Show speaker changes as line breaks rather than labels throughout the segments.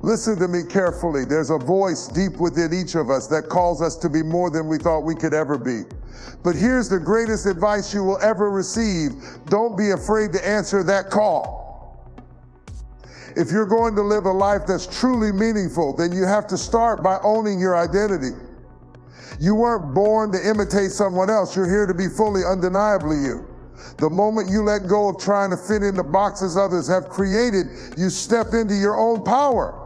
Listen to me carefully. There's a voice deep within each of us that calls us to be more than we thought we could ever be. But here's the greatest advice you will ever receive. Don't be afraid to answer that call. If you're going to live a life that's truly meaningful, then you have to start by owning your identity. You weren't born to imitate someone else. You're here to be fully, undeniably you. The moment you let go of trying to fit into boxes others have created, you step into your own power.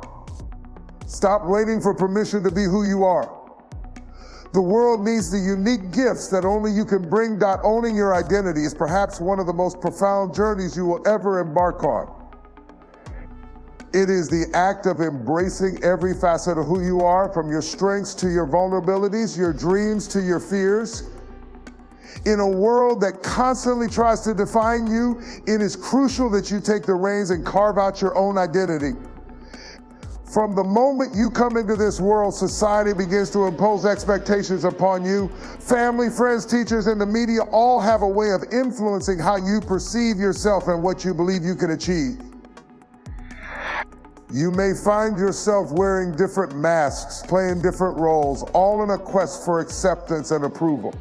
Stop waiting for permission to be who you are. The world needs the unique gifts that only you can bring. Owning your identity is perhaps one of the most profound journeys you will ever embark on. It is the act of embracing every facet of who you are, from your strengths to your vulnerabilities, your dreams to your fears. In a world that constantly tries to define you, it is crucial that you take the reins and carve out your own identity. From the moment you come into this world, society begins to impose expectations upon you. Family, friends, teachers, and the media all have a way of influencing how you perceive yourself and what you believe you can achieve. You may find yourself wearing different masks, playing different roles, all in a quest for acceptance and approval.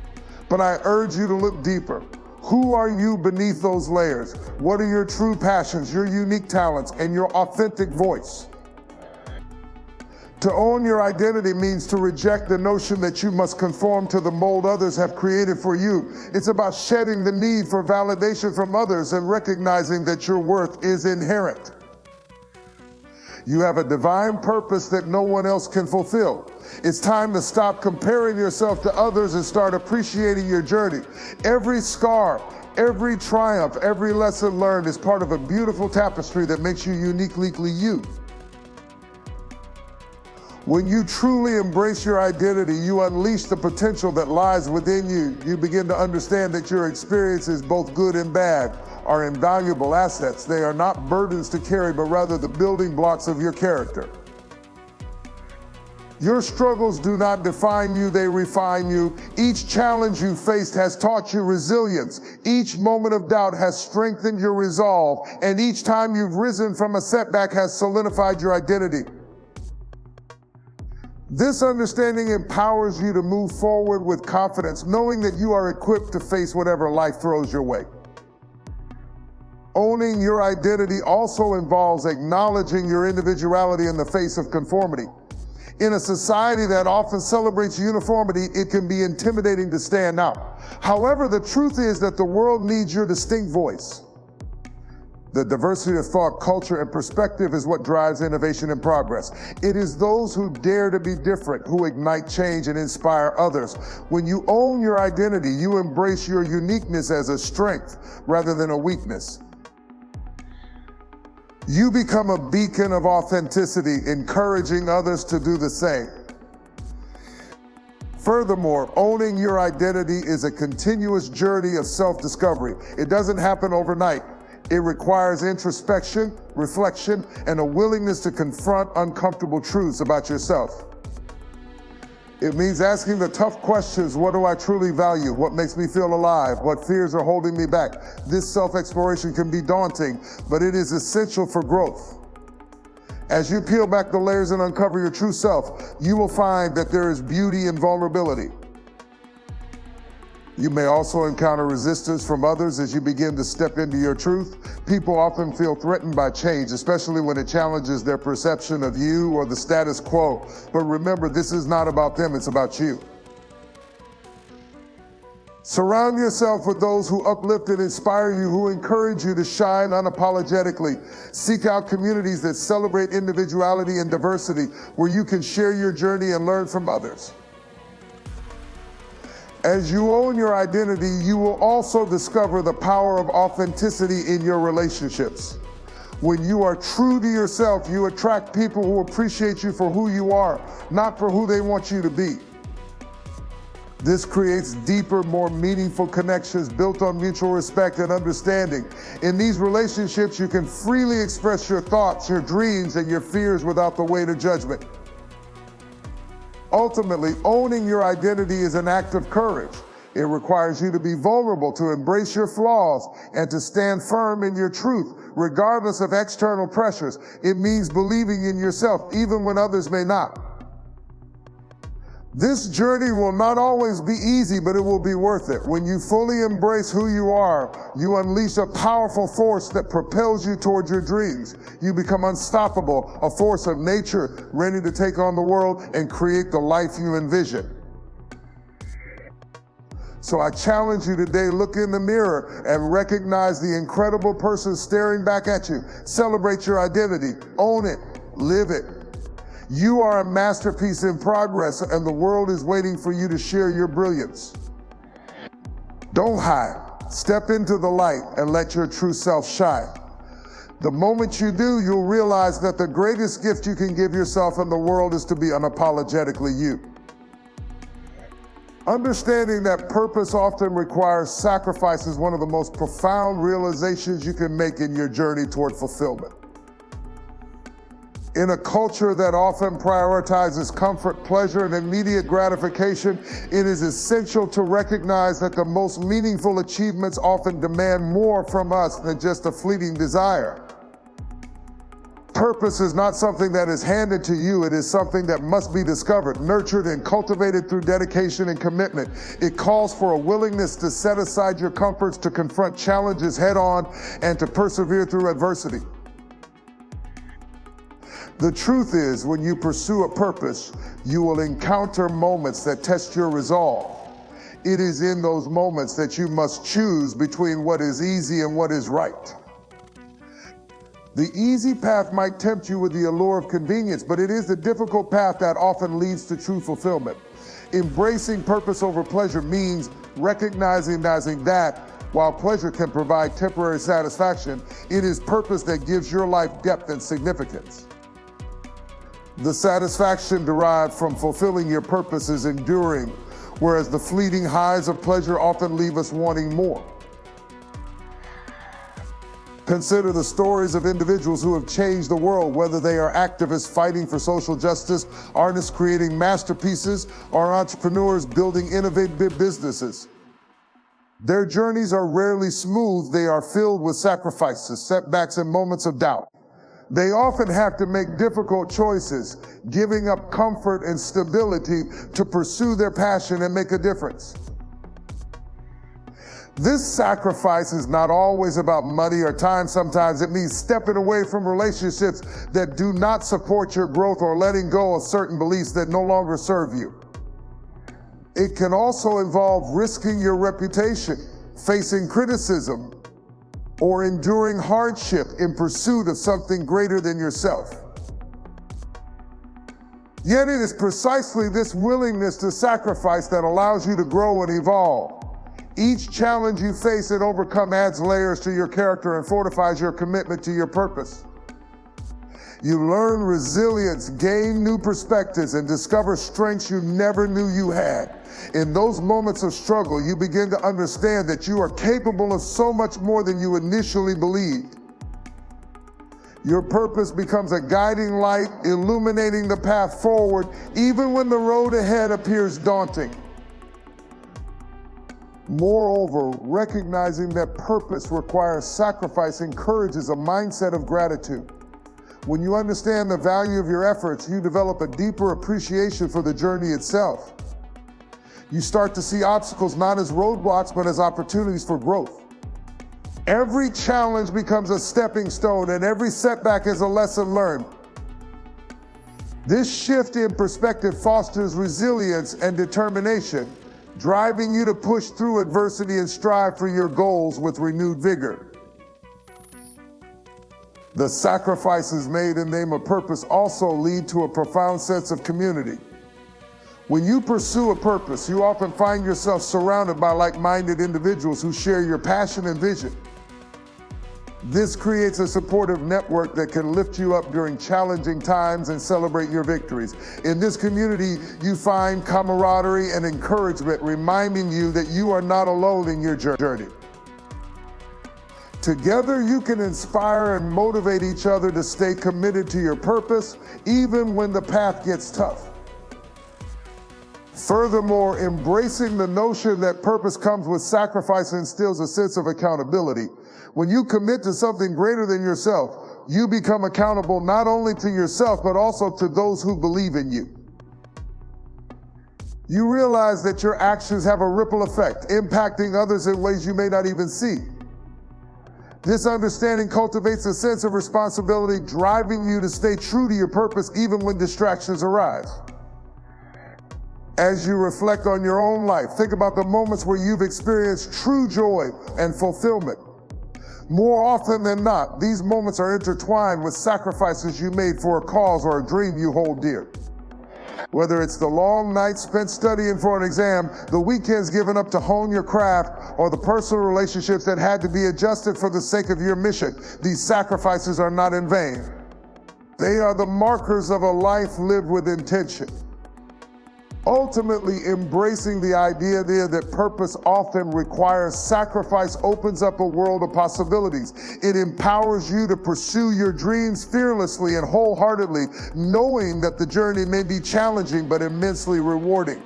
But I urge you to look deeper. Who are you beneath those layers? What are your true passions, your unique talents, and your authentic voice? To own your identity means to reject the notion that you must conform to the mold others have created for you. It's about shedding the need for validation from others and recognizing that your worth is inherent. You have a divine purpose that no one else can fulfill. It's time to stop comparing yourself to others and start appreciating your journey. Every scar, every triumph, every lesson learned is part of a beautiful tapestry that makes you uniquely you. When you truly embrace your identity, you unleash the potential that lies within you. You begin to understand that your experiences, both good and bad, are invaluable assets. They are not burdens to carry, but rather the building blocks of your character. Your struggles do not define you, they refine you. Each challenge you faced has taught you resilience. Each moment of doubt has strengthened your resolve, and each time you've risen from a setback has solidified your identity. This understanding empowers you to move forward with confidence, knowing that you are equipped to face whatever life throws your way. Owning your identity also involves acknowledging your individuality in the face of conformity. In a society that often celebrates uniformity, it can be intimidating to stand out. However, the truth is that the world needs your distinct voice. The diversity of thought, culture, and perspective is what drives innovation and progress. It is those who dare to be different who ignite change and inspire others. When you own your identity, you embrace your uniqueness as a strength rather than a weakness. You become a beacon of authenticity, encouraging others to do the same. Furthermore, owning your identity is a continuous journey of self-discovery. It doesn't happen overnight. It requires introspection, reflection, and a willingness to confront uncomfortable truths about yourself. It means asking the tough questions: what do I truly value? What makes me feel alive? What fears are holding me back? This self-exploration can be daunting, but it is essential for growth. As you peel back the layers and uncover your true self, you will find that there is beauty in vulnerability. You may also encounter resistance from others as you begin to step into your truth. People often feel threatened by change, especially when it challenges their perception of you or the status quo. But remember, this is not about them, it's about you. Surround yourself with those who uplift and inspire you, who encourage you to shine unapologetically. Seek out communities that celebrate individuality and diversity, where you can share your journey and learn from others. As you own your identity, you will also discover the power of authenticity in your relationships. When you are true to yourself, you attract people who appreciate you for who you are, not for who they want you to be. This creates deeper, more meaningful connections built on mutual respect and understanding. In these relationships, you can freely express your thoughts, your dreams, and your fears without the weight of judgment. Ultimately, owning your identity is an act of courage. It requires you to be vulnerable, to embrace your flaws, and to stand firm in your truth, regardless of external pressures. It means believing in yourself, even when others may not. This journey will not always be easy, but it will be worth it. When you fully embrace who you are, you unleash a powerful force that propels you toward your dreams. You become unstoppable, a force of nature ready to take on the world and create the life you envision. So I challenge you today, look in the mirror and recognize the incredible person staring back at you. Celebrate your identity, own it, live it. You are a masterpiece in progress, and the world is waiting for you to share your brilliance. Don't hide. Step into the light and let your true self shine. The moment you do, you'll realize that the greatest gift you can give yourself and the world is to be unapologetically you. Understanding that purpose often requires sacrifice is one of the most profound realizations you can make in your journey toward fulfillment. In a culture that often prioritizes comfort, pleasure, and immediate gratification, it is essential to recognize that the most meaningful achievements often demand more from us than just a fleeting desire. Purpose is not something that is handed to you. It is something that must be discovered, nurtured, and cultivated through dedication and commitment. It calls for a willingness to set aside your comforts, to confront challenges head on, and to persevere through adversity. The truth is, when you pursue a purpose, you will encounter moments that test your resolve. It is in those moments that you must choose between what is easy and what is right. The easy path might tempt you with the allure of convenience, but it is the difficult path that often leads to true fulfillment. Embracing purpose over pleasure means recognizing that while pleasure can provide temporary satisfaction, it is purpose that gives your life depth and significance. The satisfaction derived from fulfilling your purpose is enduring, whereas the fleeting highs of pleasure often leave us wanting more. Consider the stories of individuals who have changed the world, whether they are activists fighting for social justice, artists creating masterpieces, or entrepreneurs building innovative businesses. Their journeys are rarely smooth. They are filled with sacrifices, setbacks, and moments of doubt. They often have to make difficult choices, giving up comfort and stability to pursue their passion and make a difference. This sacrifice is not always about money or time. Sometimes it means stepping away from relationships that do not support your growth or letting go of certain beliefs that no longer serve you. It can also involve risking your reputation, facing criticism, or enduring hardship in pursuit of something greater than yourself. Yet it is precisely this willingness to sacrifice that allows you to grow and evolve. Each challenge you face and overcome adds layers to your character and fortifies your commitment to your purpose. You learn resilience, gain new perspectives, and discover strengths you never knew you had. In those moments of struggle, you begin to understand that you are capable of so much more than you initially believed. Your purpose becomes a guiding light, illuminating the path forward, even when the road ahead appears daunting. Moreover, recognizing that purpose requires sacrifice encourages a mindset of gratitude. When you understand the value of your efforts, you develop a deeper appreciation for the journey itself. You start to see obstacles not as roadblocks, but as opportunities for growth. Every challenge becomes a stepping stone, and every setback is a lesson learned. This shift in perspective fosters resilience and determination, driving you to push through adversity and strive for your goals with renewed vigor. The sacrifices made in the name of purpose also lead to a profound sense of community. When you pursue a purpose, you often find yourself surrounded by like-minded individuals who share your passion and vision. This creates a supportive network that can lift you up during challenging times and celebrate your victories. In this community, you find camaraderie and encouragement, reminding you that you are not alone in your journey. Together, you can inspire and motivate each other to stay committed to your purpose, even when the path gets tough. Furthermore, embracing the notion that purpose comes with sacrifice instills a sense of accountability. When you commit to something greater than yourself, you become accountable not only to yourself, but also to those who believe in you. You realize that your actions have a ripple effect, impacting others in ways you may not even see. This understanding cultivates a sense of responsibility, driving you to stay true to your purpose even when distractions arise. As you reflect on your own life, think about the moments where you've experienced true joy and fulfillment. More often than not, these moments are intertwined with sacrifices you made for a cause or a dream you hold dear. Whether it's the long nights spent studying for an exam, the weekends given up to hone your craft, or the personal relationships that had to be adjusted for the sake of your mission, these sacrifices are not in vain. They are the markers of a life lived with intention. Ultimately, embracing the idea there that purpose often requires sacrifice opens up a world of possibilities. It empowers you to pursue your dreams fearlessly and wholeheartedly, knowing that the journey may be challenging but immensely rewarding.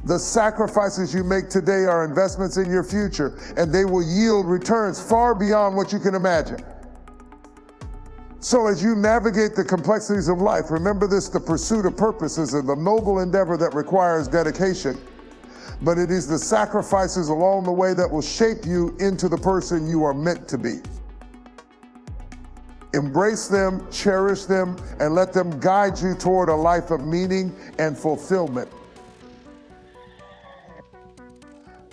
The sacrifices you make today are investments in your future, and they will yield returns far beyond what you can imagine. So as you navigate the complexities of life, remember this: the pursuit of purpose is a noble endeavor that requires dedication, but it is the sacrifices along the way that will shape you into the person you are meant to be. Embrace them, cherish them, and let them guide you toward a life of meaning and fulfillment.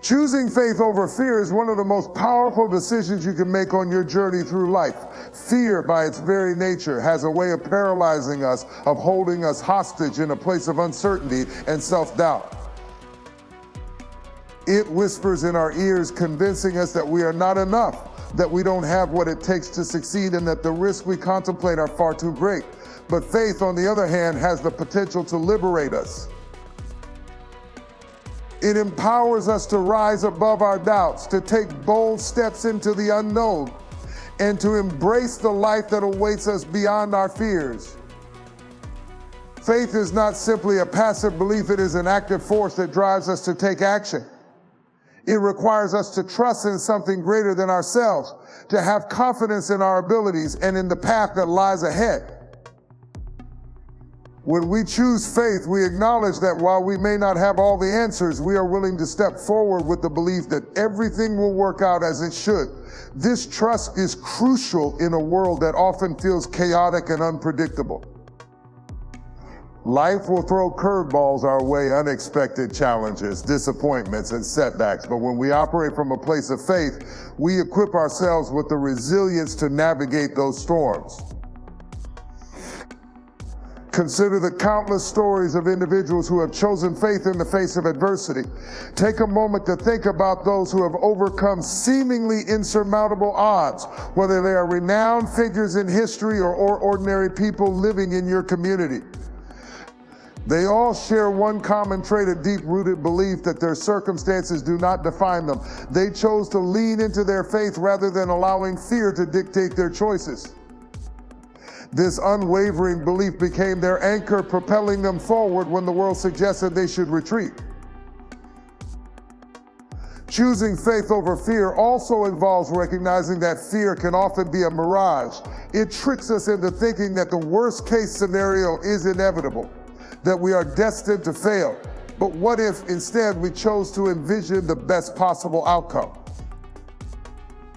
Choosing faith over fear is one of the most powerful decisions you can make on your journey through life. Fear, by its very nature, has a way of paralyzing us, of holding us hostage in a place of uncertainty and self-doubt. It whispers in our ears, convincing us that we are not enough, that we don't have what it takes to succeed, and that the risks we contemplate are far too great. But faith, on the other hand, has the potential to liberate us. It empowers us to rise above our doubts, to take bold steps into the unknown, and to embrace the life that awaits us beyond our fears. Faith is not simply a passive belief, it is an active force that drives us to take action. It requires us to trust in something greater than ourselves, to have confidence in our abilities and in the path that lies ahead. When we choose faith, we acknowledge that while we may not have all the answers, we are willing to step forward with the belief that everything will work out as it should. This trust is crucial in a world that often feels chaotic and unpredictable. Life will throw curveballs our way, unexpected challenges, disappointments, and setbacks. But when we operate from a place of faith, we equip ourselves with the resilience to navigate those storms. Consider the countless stories of individuals who have chosen faith in the face of adversity. Take a moment to think about those who have overcome seemingly insurmountable odds, whether they are renowned figures in history or ordinary people living in your community. They all share one common trait, a deep-rooted belief that their circumstances do not define them. They chose to lean into their faith rather than allowing fear to dictate their choices. This unwavering belief became their anchor, propelling them forward when the world suggested they should retreat. Choosing faith over fear also involves recognizing that fear can often be a mirage. It tricks us into thinking that the worst-case scenario is inevitable, that we are destined to fail. But what if instead we chose to envision the best possible outcome?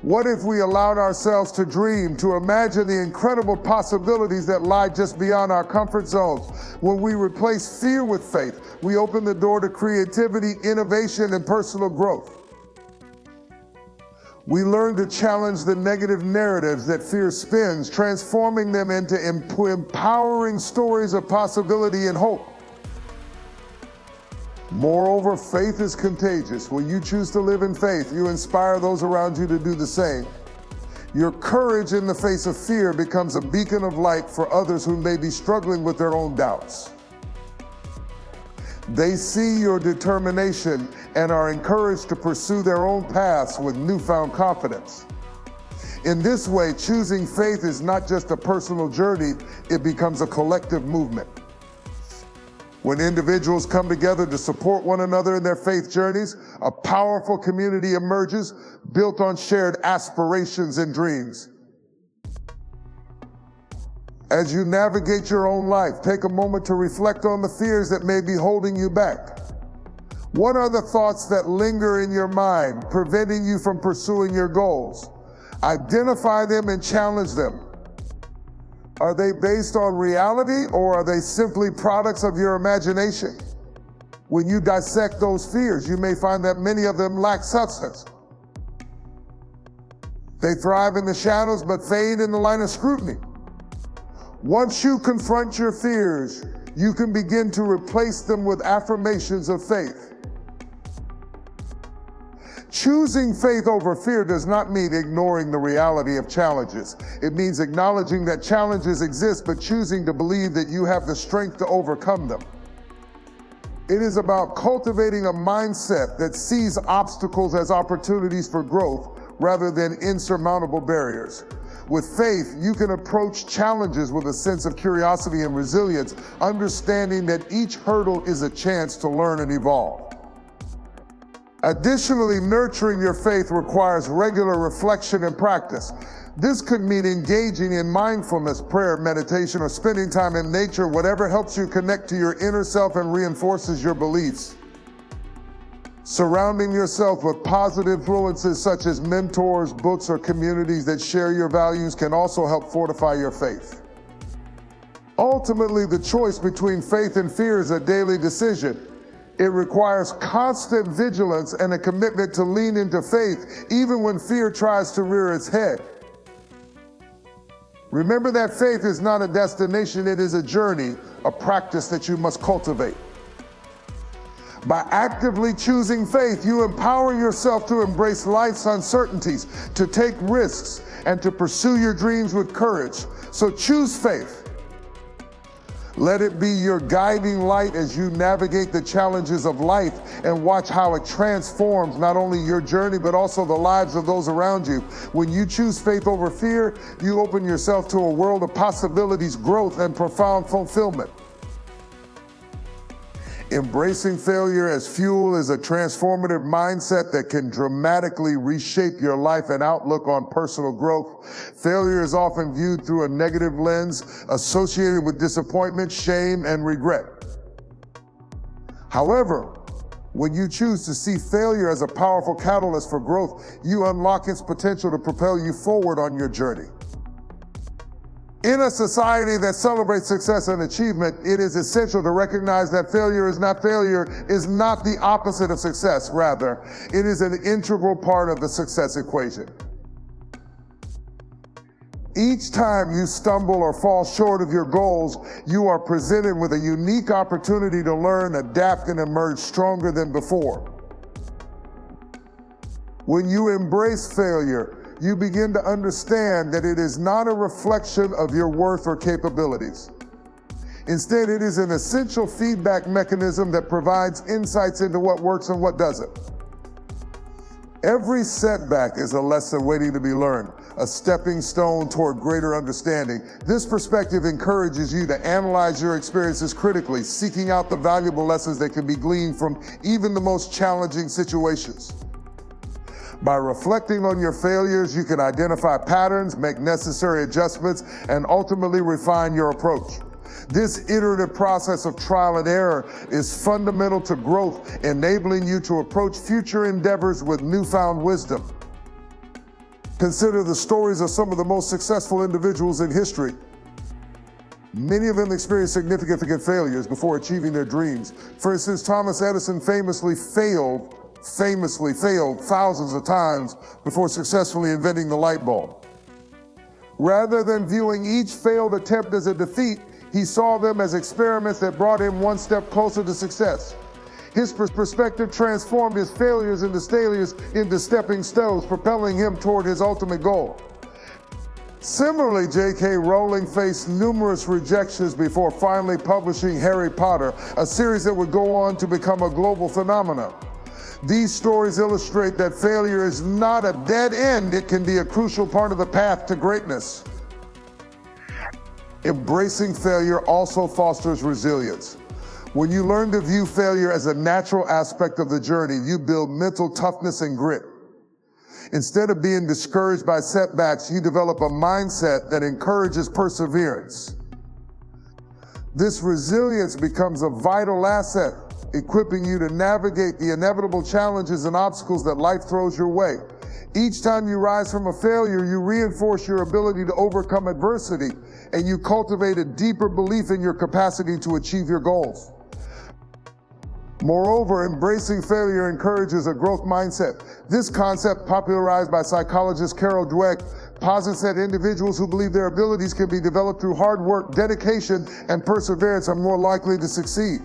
What if we allowed ourselves to dream, to imagine the incredible possibilities that lie just beyond our comfort zones? When we replace fear with faith, we open the door to creativity, innovation, and personal growth. We learn to challenge the negative narratives that fear spins, transforming them into empowering stories of possibility and hope. Moreover, faith is contagious. When you choose to live in faith, you inspire those around you to do the same. Your courage in the face of fear becomes a beacon of light for others who may be struggling with their own doubts. They see your determination and are encouraged to pursue their own paths with newfound confidence. In this way, choosing faith is not just a personal journey, it becomes a collective movement. When individuals come together to support one another in their faith journeys, a powerful community emerges built on shared aspirations and dreams. As you navigate your own life, take a moment to reflect on the fears that may be holding you back. What are the thoughts that linger in your mind, preventing you from pursuing your goals? Identify them and challenge them. Are they based on reality, or are they simply products of your imagination? When you dissect those fears, you may find that many of them lack substance. They thrive in the shadows but fade in the light of scrutiny. Once you confront your fears, you can begin to replace them with affirmations of faith. Choosing faith over fear does not mean ignoring the reality of challenges. It means acknowledging that challenges exist, but choosing to believe that you have the strength to overcome them. It is about cultivating a mindset that sees obstacles as opportunities for growth rather than insurmountable barriers. With faith, you can approach challenges with a sense of curiosity and resilience, understanding that each hurdle is a chance to learn and evolve. Additionally, nurturing your faith requires regular reflection and practice. This could mean engaging in mindfulness, prayer, meditation, or spending time in nature, whatever helps you connect to your inner self and reinforces your beliefs. Surrounding yourself with positive influences such as mentors, books, or communities that share your values can also help fortify your faith. Ultimately, the choice between faith and fear is a daily decision. It requires constant vigilance and a commitment to lean into faith even when fear tries to rear its head. Remember that faith is not a destination, it is a journey, a practice that you must cultivate. By actively choosing faith, you empower yourself to embrace life's uncertainties, to take risks, and to pursue your dreams with courage. So choose faith. Let it be your guiding light as you navigate the challenges of life and watch how it transforms not only your journey, but also the lives of those around you. When you choose faith over fear, you open yourself to a world of possibilities, growth, and profound fulfillment. Embracing failure as fuel is a transformative mindset that can dramatically reshape your life and outlook on personal growth. Failure is often viewed through a negative lens associated with disappointment, shame, and regret. However, when you choose to see failure as a powerful catalyst for growth, you unlock its potential to propel you forward on your journey. In a society that celebrates success and achievement, it is essential to recognize that failure is not the opposite of success. Rather, it is an integral part of the success equation. Each time you stumble or fall short of your goals, you are presented with a unique opportunity to learn, adapt, and emerge stronger than before. When you embrace failure, you begin to understand that it is not a reflection of your worth or capabilities. Instead, it is an essential feedback mechanism that provides insights into what works and what doesn't. Every setback is a lesson waiting to be learned, a stepping stone toward greater understanding. This perspective encourages you to analyze your experiences critically, seeking out the valuable lessons that can be gleaned from even the most challenging situations. By reflecting on your failures, you can identify patterns, make necessary adjustments, and ultimately refine your approach. This iterative process of trial and error is fundamental to growth, enabling you to approach future endeavors with newfound wisdom. Consider the stories of some of the most successful individuals in history. Many of them experienced significant failures before achieving their dreams. For instance, Thomas Edison famously failed thousands of times before successfully inventing the light bulb. Rather than viewing each failed attempt as a defeat, he saw them as experiments that brought him one step closer to success. His perspective transformed his failures into stepping stones, propelling him toward his ultimate goal. Similarly, J.K. Rowling faced numerous rejections before finally publishing Harry Potter, a series that would go on to become a global phenomenon. These stories illustrate that failure is not a dead end, it can be a crucial part of the path to greatness. Embracing failure also fosters resilience. When you learn to view failure as a natural aspect of the journey, you build mental toughness and grit. Instead of being discouraged by setbacks, you develop a mindset that encourages perseverance. This resilience becomes a vital asset, equipping you to navigate the inevitable challenges and obstacles that life throws your way. Each time you rise from a failure, you reinforce your ability to overcome adversity, and you cultivate a deeper belief in your capacity to achieve your goals. Moreover, embracing failure encourages a growth mindset. This concept, popularized by psychologist Carol Dweck, posits that individuals who believe their abilities can be developed through hard work, dedication, and perseverance are more likely to succeed.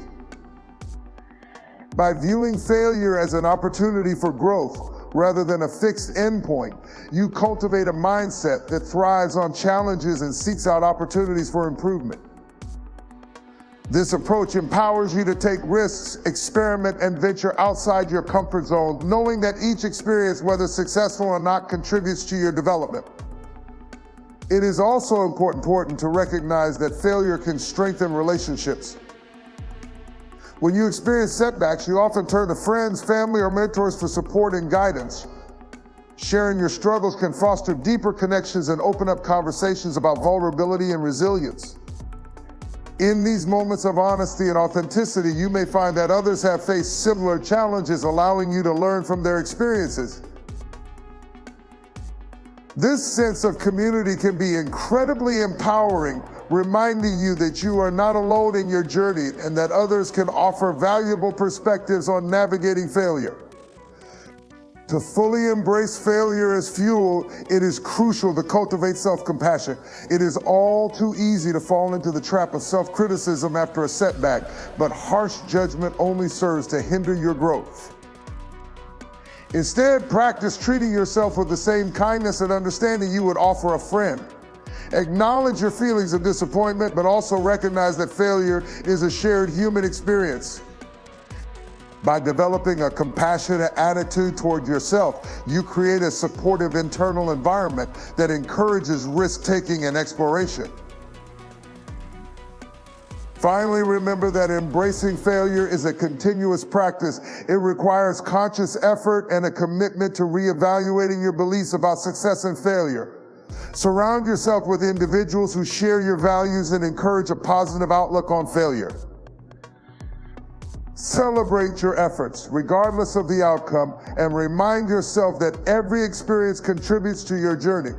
By viewing failure as an opportunity for growth rather than a fixed endpoint, you cultivate a mindset that thrives on challenges and seeks out opportunities for improvement. This approach empowers you to take risks, experiment, and venture outside your comfort zone, knowing that each experience, whether successful or not, contributes to your development. It is also important to recognize that failure can strengthen relationships. When you experience setbacks, you often turn to friends, family, or mentors for support and guidance. Sharing your struggles can foster deeper connections and open up conversations about vulnerability and resilience. In these moments of honesty and authenticity, you may find that others have faced similar challenges, allowing you to learn from their experiences. This sense of community can be incredibly empowering, reminding you that you are not alone in your journey and that others can offer valuable perspectives on navigating failure. To fully embrace failure as fuel, it is crucial to cultivate self-compassion. It is all too easy to fall into the trap of self-criticism after a setback, but harsh judgment only serves to hinder your growth. Instead, practice treating yourself with the same kindness and understanding you would offer a friend. Acknowledge your feelings of disappointment, but also recognize that failure is a shared human experience. By developing a compassionate attitude toward yourself, you create a supportive internal environment that encourages risk-taking and exploration. Finally, remember that embracing failure is a continuous practice. It requires conscious effort and a commitment to reevaluating your beliefs about success and failure. Surround yourself with individuals who share your values and encourage a positive outlook on failure. Celebrate your efforts, regardless of the outcome, and remind yourself that every experience contributes to your journey.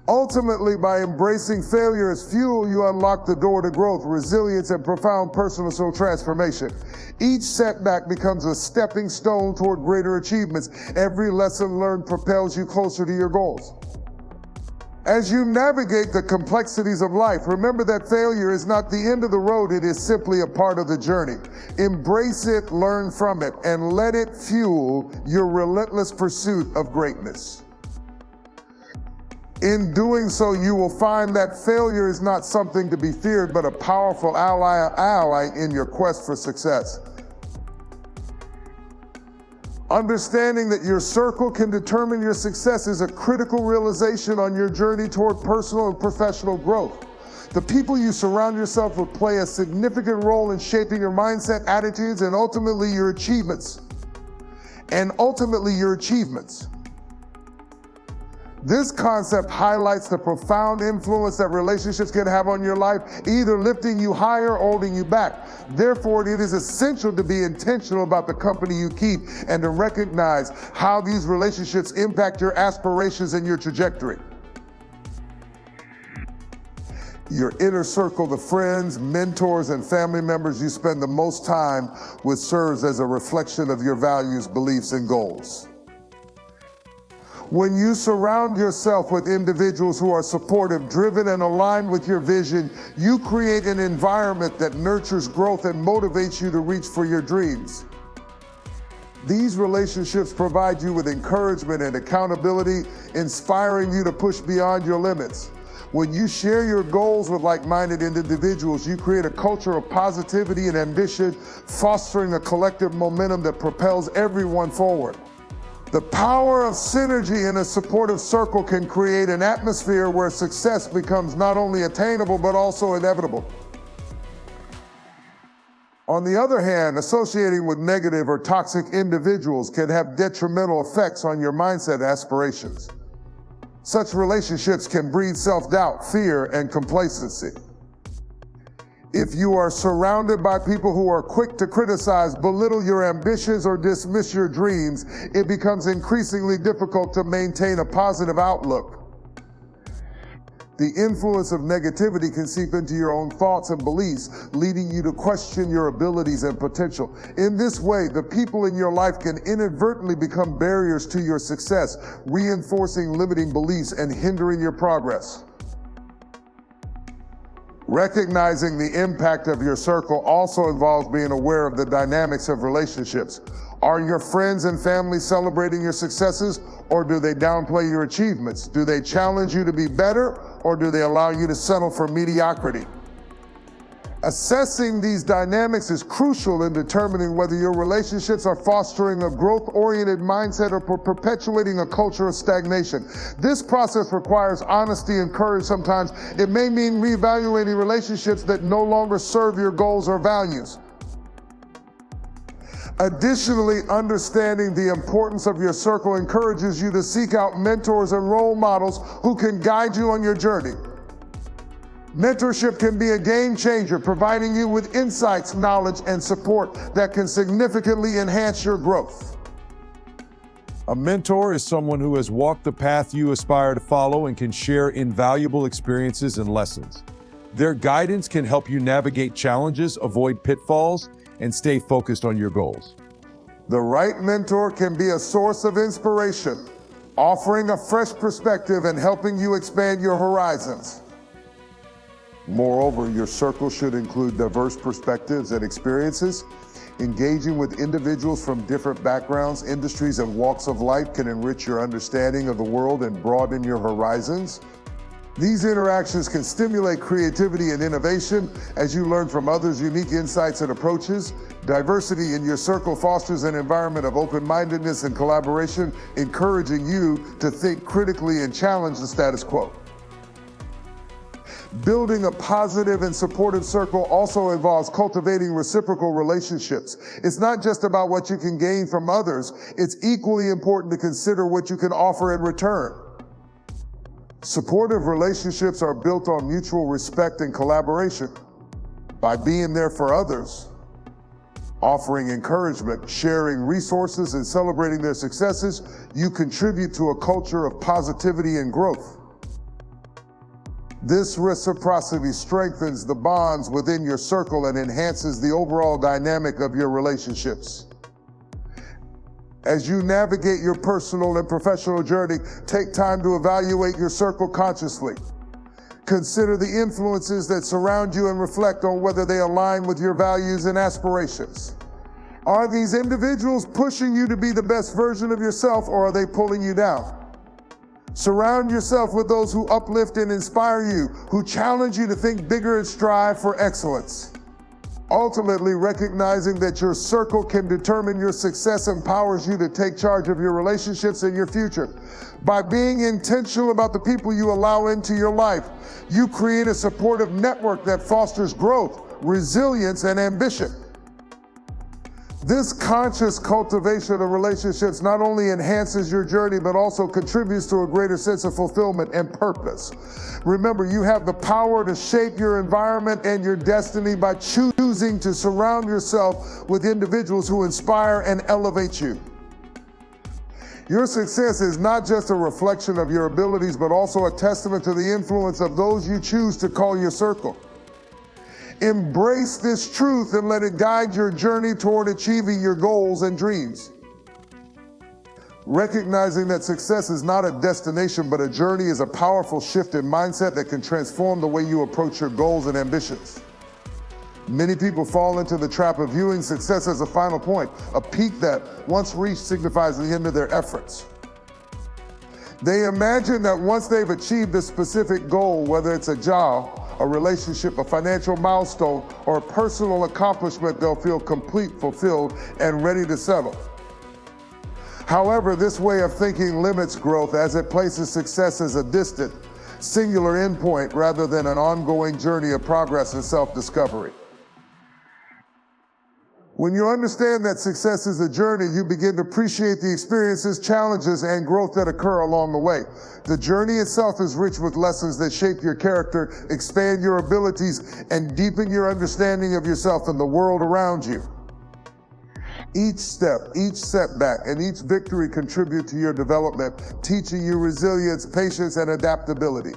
Ultimately, by embracing failure as fuel, you unlock the door to growth, resilience, and profound personal transformation. Each setback becomes a stepping stone toward greater achievements. Every lesson learned propels you closer to your goals. As you navigate the complexities of life, remember that failure is not the end of the road, it is simply a part of the journey. Embrace it, learn from it, and let it fuel your relentless pursuit of greatness. In doing so, you will find that failure is not something to be feared, but a powerful ally in your quest for success. Understanding that your circle can determine your success is a critical realization on your journey toward personal and professional growth. The people you surround yourself with play a significant role in shaping your mindset, attitudes, and ultimately your achievements. This concept highlights the profound influence that relationships can have on your life, either lifting you higher or holding you back. Therefore, it is essential to be intentional about the company you keep and to recognize how these relationships impact your aspirations and your trajectory. Your inner circle, the friends, mentors, and family members you spend the most time with serves as a reflection of your values, beliefs, and goals. When you surround yourself with individuals who are supportive, driven, and aligned with your vision, you create an environment that nurtures growth and motivates you to reach for your dreams. These relationships provide you with encouragement and accountability, inspiring you to push beyond your limits. When you share your goals with like-minded individuals, you create a culture of positivity and ambition, fostering a collective momentum that propels everyone forward. The power of synergy in a supportive circle can create an atmosphere where success becomes not only attainable but also inevitable. On the other hand, associating with negative or toxic individuals can have detrimental effects on your mindset aspirations. Such relationships can breed self-doubt, fear, and complacency. If you are surrounded by people who are quick to criticize, belittle your ambitions, or dismiss your dreams, it becomes increasingly difficult to maintain a positive outlook. The influence of negativity can seep into your own thoughts and beliefs, leading you to question your abilities and potential. In this way, the people in your life can inadvertently become barriers to your success, reinforcing limiting beliefs and hindering your progress. Recognizing the impact of your circle also involves being aware of the dynamics of relationships. Are your friends and family celebrating your successes, or do they downplay your achievements? Do they challenge you to be better, or do they allow you to settle for mediocrity? Assessing these dynamics is crucial in determining whether your relationships are fostering a growth-oriented mindset or perpetuating a culture of stagnation. This process requires honesty and courage sometimes. It may mean reevaluating relationships that no longer serve your goals or values. Additionally, understanding the importance of your circle encourages you to seek out mentors and role models who can guide you on your journey. Mentorship can be a game changer, providing you with insights, knowledge, and support that can significantly enhance your growth.
A mentor is someone who has walked the path you aspire to follow and can share invaluable experiences and lessons. Their guidance can help you navigate challenges, avoid pitfalls, and stay focused on your goals.
The right mentor can be a source of inspiration, offering a fresh perspective and helping you expand your horizons. Moreover, your circle should include diverse perspectives and experiences. Engaging with individuals from different backgrounds, industries, and walks of life can enrich your understanding of the world and broaden your horizons. These interactions can stimulate creativity and innovation as you learn from others' unique insights and approaches. Diversity in your circle fosters an environment of open-mindedness and collaboration, encouraging you to think critically and challenge the status quo. Building a positive and supportive circle also involves cultivating reciprocal relationships. It's not just about what you can gain from others. It's equally important to consider what you can offer in return. Supportive relationships are built on mutual respect and collaboration. By being there for others, offering encouragement, sharing resources, and celebrating their successes, you contribute to a culture of positivity and growth. This reciprocity strengthens the bonds within your circle and enhances the overall dynamic of your relationships. As you navigate your personal and professional journey, take time to evaluate your circle consciously. Consider the influences that surround you and reflect on whether they align with your values and aspirations. Are these individuals pushing you to be the best version of yourself, or are they pulling you down? Surround yourself with those who uplift and inspire you, who challenge you to think bigger and strive for excellence. Ultimately, recognizing that your circle can determine your success empowers you to take charge of your relationships and your future. By being intentional about the people you allow into your life, you create a supportive network that fosters growth, resilience, and ambition. This conscious cultivation of relationships not only enhances your journey, but also contributes to a greater sense of fulfillment and purpose. Remember, you have the power to shape your environment and your destiny by choosing to surround yourself with individuals who inspire and elevate you. Your success is not just a reflection of your abilities, but also a testament to the influence of those you choose to call your circle. Embrace this truth and let it guide your journey toward achieving your goals and dreams. Recognizing that success is not a destination but a journey is a powerful shift in mindset that can transform the way you approach your goals and ambitions. Many people fall into the trap of viewing success as a final point, a peak that, once reached, signifies the end of their efforts. They imagine that once they've achieved a specific goal, whether it's a job, a relationship, a financial milestone, or a personal accomplishment, they'll feel complete, fulfilled, and ready to settle. However, this way of thinking limits growth as it places success as a distant, singular endpoint rather than an ongoing journey of progress and self-discovery. When you understand that success is a journey, you begin to appreciate the experiences, challenges, and growth that occur along the way. The journey itself is rich with lessons that shape your character, expand your abilities, and deepen your understanding of yourself and the world around you. Each step, each setback, and each victory contribute to your development, teaching you resilience, patience, and adaptability.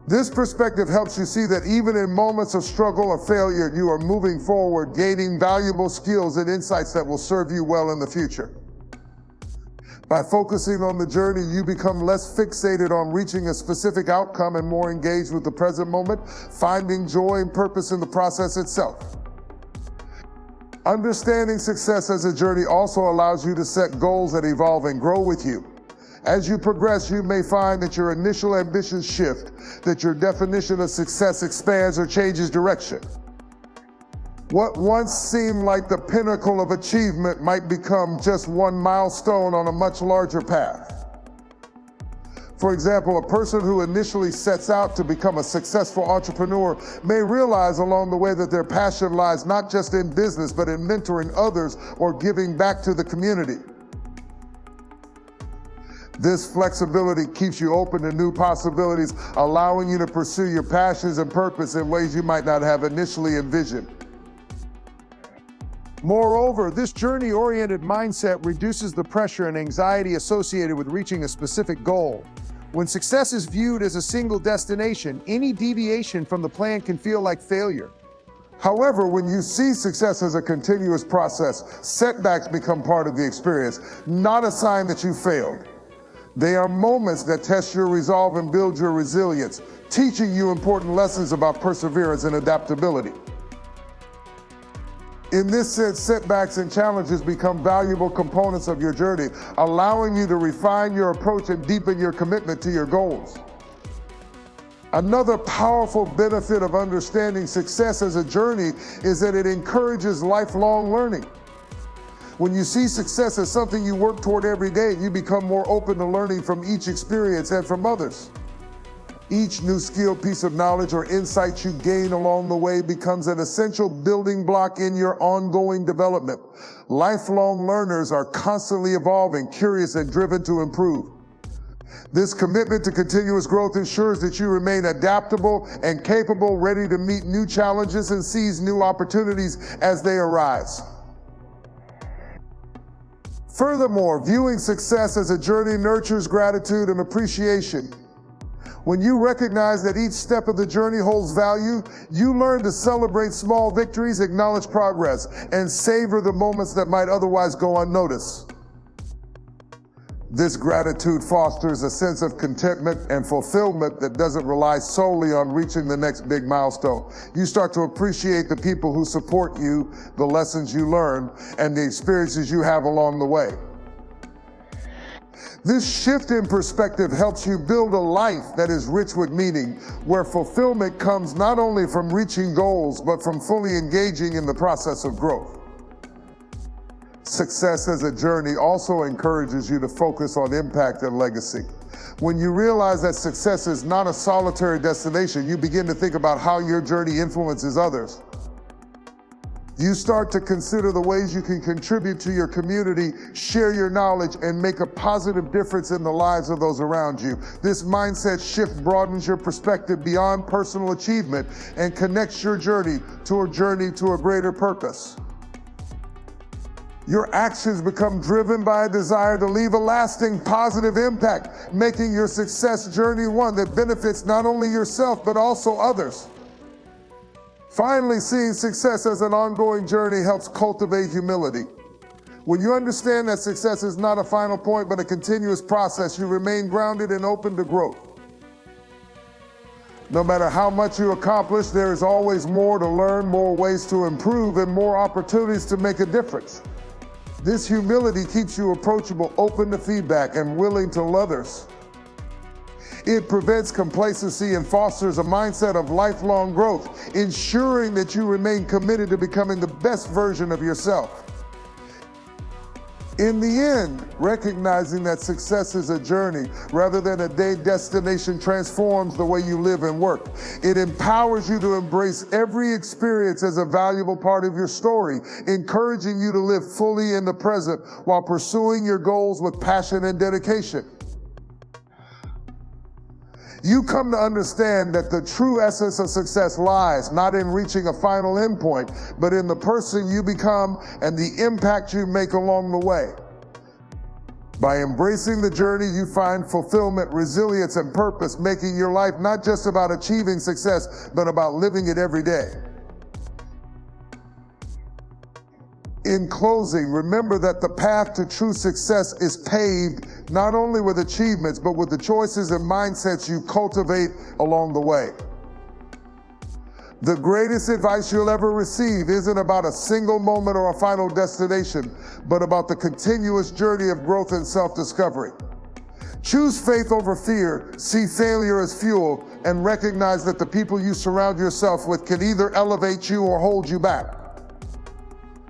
This perspective helps you see that even in moments of struggle or failure, you are moving forward, gaining valuable skills and insights that will serve you well in the future. By focusing on the journey, you become less fixated on reaching a specific outcome and more engaged with the present moment, finding joy and purpose in the process itself. Understanding success as a journey also allows you to set goals that evolve and grow with you. As you progress, you may find that your initial ambitions shift, that your definition of success expands or changes direction. What once seemed like the pinnacle of achievement might become just one milestone on a much larger path. For example, a person who initially sets out to become a successful entrepreneur may realize along the way that their passion lies not just in business, but in mentoring others or giving back to the community. This flexibility keeps you open to new possibilities, allowing you to pursue your passions and purpose in ways you might not have initially envisioned.
Moreover, this journey-oriented mindset reduces the pressure and anxiety associated with reaching a specific goal. When success is viewed as a single destination, any deviation from the plan can feel like failure.
However, when you see success as a continuous process, setbacks become part of the experience, not a sign that you failed. They are moments that test your resolve and build your resilience, teaching you important lessons about perseverance and adaptability. In this sense, setbacks and challenges become valuable components of your journey, allowing you to refine your approach and deepen your commitment to your goals. Another powerful benefit of understanding success as a journey is that it encourages lifelong learning. When you see success as something you work toward every day, you become more open to learning from each experience and from others. Each new skill, piece of knowledge, or insight you gain along the way becomes an essential building block in your ongoing development. Lifelong learners are constantly evolving, curious, and driven to improve. This commitment to continuous growth ensures that you remain adaptable and capable, ready to meet new challenges and seize new opportunities as they arise. Furthermore, viewing success as a journey nurtures gratitude and appreciation. When you recognize that each step of the journey holds value, you learn to celebrate small victories, acknowledge progress, and savor the moments that might otherwise go unnoticed. This gratitude fosters a sense of contentment and fulfillment that doesn't rely solely on reaching the next big milestone. You start to appreciate the people who support you, the lessons you learn, and the experiences you have along the way. This shift in perspective helps you build a life that is rich with meaning, where fulfillment comes not only from reaching goals, but from fully engaging in the process of growth. Success as a journey also encourages you to focus on impact and legacy. When you realize that success is not a solitary destination, you begin to think about how your journey influences others. You start to consider the ways you can contribute to your community, share your knowledge, and make a positive difference in the lives of those around you. This mindset shift broadens your perspective beyond personal achievement and connects your journey to a greater purpose. Your actions become driven by a desire to leave a lasting positive impact, making your success journey one that benefits not only yourself, but also others. Finally, seeing success as an ongoing journey helps cultivate humility. When you understand that success is not a final point, but a continuous process, you remain grounded and open to growth. No matter how much you accomplish, there is always more to learn, more ways to improve, and more opportunities to make a difference. This humility keeps you approachable, open to feedback, and willing to others. It prevents complacency and fosters a mindset of lifelong growth, ensuring that you remain committed to becoming the best version of yourself. In the end, recognizing that success is a journey rather than a day destination transforms the way you live and work. It empowers you to embrace every experience as a valuable part of your story, encouraging you to live fully in the present while pursuing your goals with passion and dedication. You come to understand that the true essence of success lies not in reaching a final endpoint, but in the person you become and the impact you make along the way. By embracing the journey, you find fulfillment, resilience, and purpose, making your life not just about achieving success, but about living it every day. In closing, remember that the path to true success is paved not only with achievements, but with the choices and mindsets you cultivate along the way. The greatest advice you'll ever receive isn't about a single moment or a final destination, but about the continuous journey of growth and self-discovery. Choose faith over fear, see failure as fuel, and recognize that the people you surround yourself with can either elevate you or hold you back.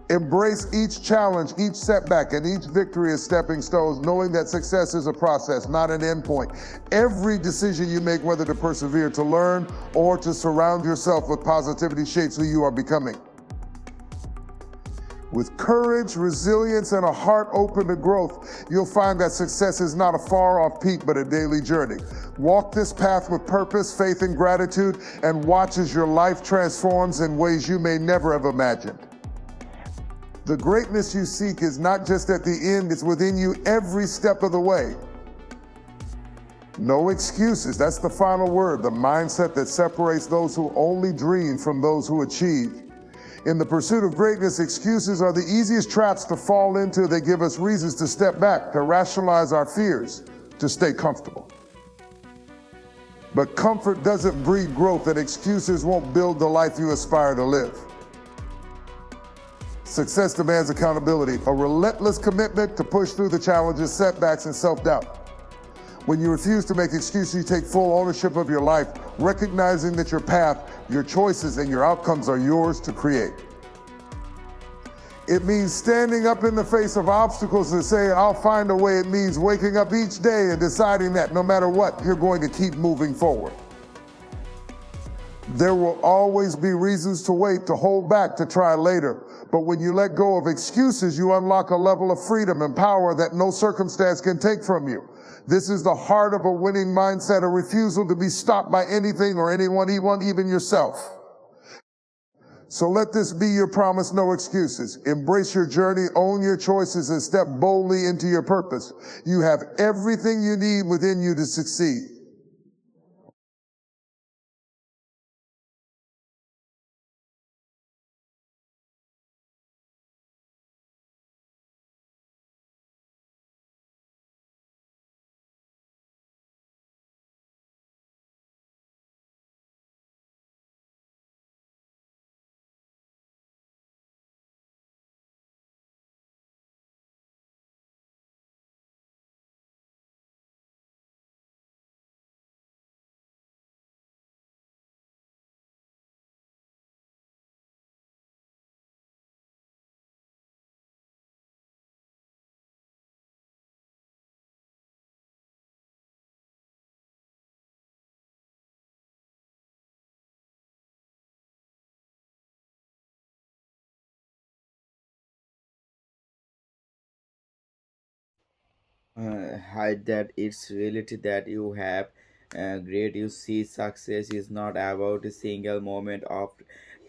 Embrace each challenge, each setback, and each victory as stepping stones, knowing that success is a process, not an endpoint. Every decision you make, whether to persevere, to learn, or to surround yourself with positivity, shapes who you are becoming. With courage, resilience, and a heart open to growth, you'll find that success is not a far-off peak, but a daily journey. Walk this path with purpose, faith, and gratitude, and watch as your life transforms in ways you may never have imagined. The greatness you seek is not just at the end, it's within you every step of the way. No excuses, that's the final word, the mindset that separates those who only dream from those who achieve. In the pursuit of greatness, excuses are the easiest traps to fall into. They give us reasons to step back, to rationalize our fears, to stay comfortable. But comfort doesn't breed growth, and excuses won't build the life you aspire to live. Success demands accountability, a relentless commitment to push through the challenges, setbacks, and self-doubt. When you refuse to make excuses, you take full ownership of your life, recognizing that your path, your choices, and your outcomes are yours to create. It means standing up in the face of obstacles and saying, I'll find a way. It means waking up each day and deciding that no matter what, you're going to keep moving forward. There will always be reasons to wait, to hold back, to try later. But when you let go of excuses, you unlock a level of freedom and power that no circumstance can take from you. This is the heart of a winning mindset, a refusal to be stopped by anything or anyone, even yourself. So let this be your promise, no excuses. Embrace your journey, own your choices, and step boldly into your purpose. You have everything you need within you to succeed.
Hide that it's reality that you have great. You see, success is not about a single moment of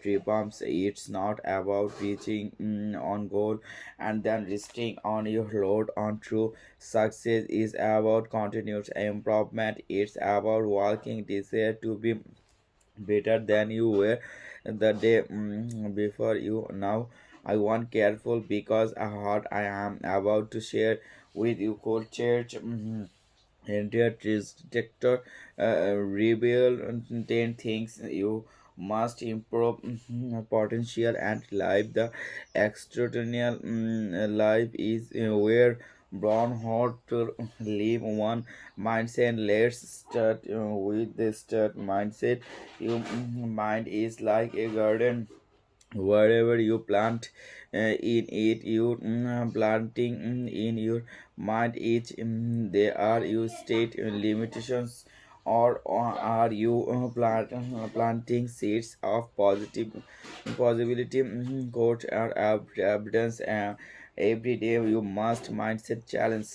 triumphs. It's not about reaching on goal and then resting on your load on true success is about continuous improvement. It's about walking desire to be better than you were the day before you. Now I want careful because I heart I am about to share with you called church entire detector reveal 10 things you must improve potential and life. The extraordinary life is where brown heart to live one mindset. Let's start with the start mindset. Your mind is like a garden. wherever you plant in it you planting in your mind each they are you state limitations or are you planting seeds of positive possibility quote or evidence every day you must mindset challenge.